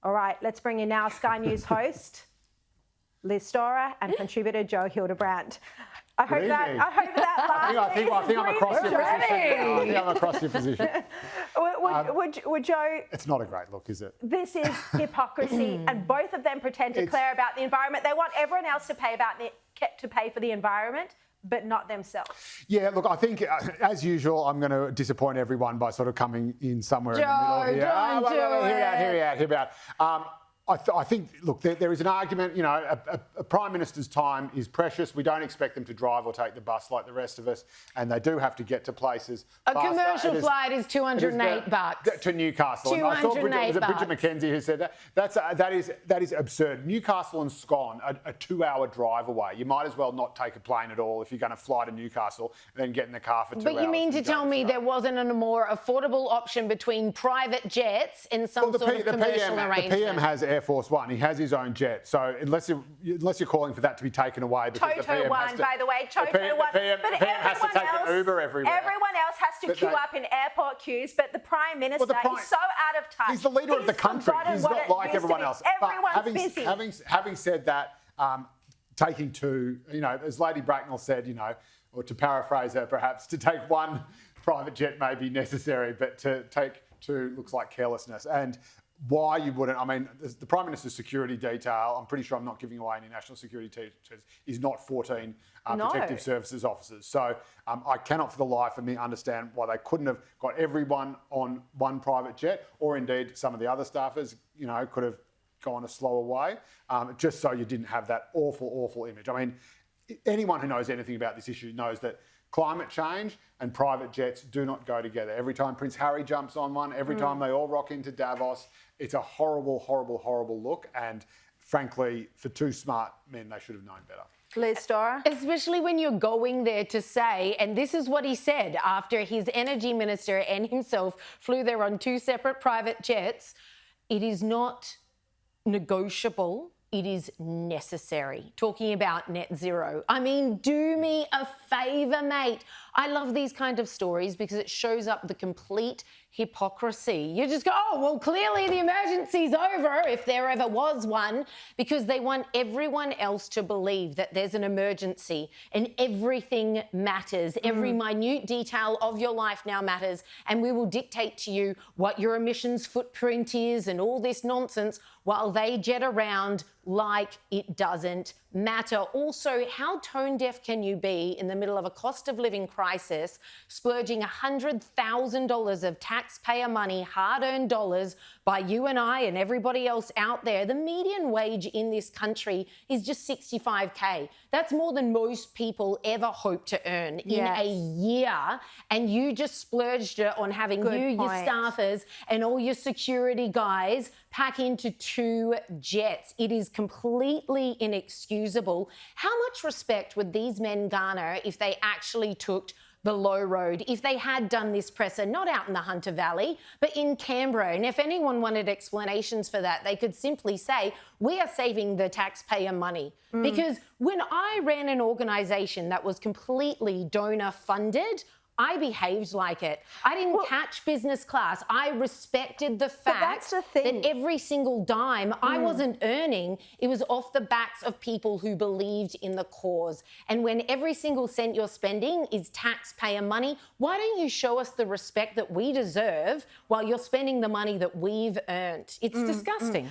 All right, let's bring in now Sky News host Liz Storer and contributor Joe Hildebrand. I hope that last I think I'm across your position. I think I'm across your position. Would Joe... It's not a great look, is it? This is hypocrisy, and both of them pretend to care about the environment. They want everyone else to pay for the environment, but not themselves. Yeah, look, I think, as usual, I'm going to disappoint everyone by sort of coming in somewhere in the middle here. Hear me out. I think, look, there is an argument, you know, a Prime Minister's time is precious. We don't expect them to drive or take the bus like the rest of us, and they do have to get to places faster. A commercial flight is $208 to Newcastle. $208. I saw Bridget McKenzie who said that is absurd. Newcastle and Scone are a 2-hour drive away. You might as well not take a plane at all if you're going to fly to Newcastle and then get in the car for 2 hours. But you mean to tell me there wasn't a more affordable option between private jets and some sort of commercial arrangement? The PM has Air Force One. He has his own jet. So unless you're calling for that to be taken away, because the PM One, has to, by the way, Toto One. The PM has to take an Uber everywhere. Everyone else has to queue up in airport queues, but the Prime Minister, he's so out of touch. He's the leader of the country. He's not like everyone else. Everyone's busy. Having said that, taking two, you know, as Lady Bracknell said, you know, or to paraphrase her perhaps, to take one private jet may be necessary, but to take two looks like carelessness. And why you wouldn't, I mean, the Prime Minister's security detail, I'm pretty sure I'm not giving away any national security details, is not 14 protective services officers. So I cannot for the life of me understand why they couldn't have got everyone on one private jet, or indeed some of the other staffers, you know, could have gone a slower way, just so you didn't have that awful, awful image. I mean, anyone who knows anything about this issue knows that climate change and private jets do not go together. Every time Prince Harry jumps on one, every time they all rock into Davos, it's a horrible, horrible, horrible look. And frankly, for two smart men, they should have known better. Liz Storer? Especially when you're going there to say, and this is what he said after his energy minister and himself flew there on two separate private jets, it is not negotiable. It is necessary. Talking about net zero. I mean, do me a favour, mate. I love these kind of stories because it shows up the complete hypocrisy. You just go, oh, well, clearly the emergency's over, if there ever was one, because they want everyone else to believe that there's an emergency and everything matters. Every minute detail of your life now matters, and we will dictate to you what your emissions footprint is and all this nonsense while they jet around like it doesn't matter. Also, how tone deaf can you be in the middle of a cost of living crisis, splurging $100,000 of taxpayer money, hard-earned dollars by you and I and everybody else out there? The median wage in this country is just $65K. That's more than most people ever hope to earn in a year. And you just splurged it on having your staffers and all your security guys pack into two jets. It is completely inexcusable. How much respect would these men garner if they actually took the low road, if they had done this presser, not out in the Hunter Valley, but in Canberra? And if anyone wanted explanations for that, they could simply say, we are saving the taxpayer money. Because when I ran an organisation that was completely donor funded, I behaved like it. I didn't catch business class. I respected the fact that every single dime I wasn't earning, it was off the backs of people who believed in the cause. And when every single cent you're spending is taxpayer money, why don't you show us the respect that we deserve while you're spending the money that we've earned? It's disgusting.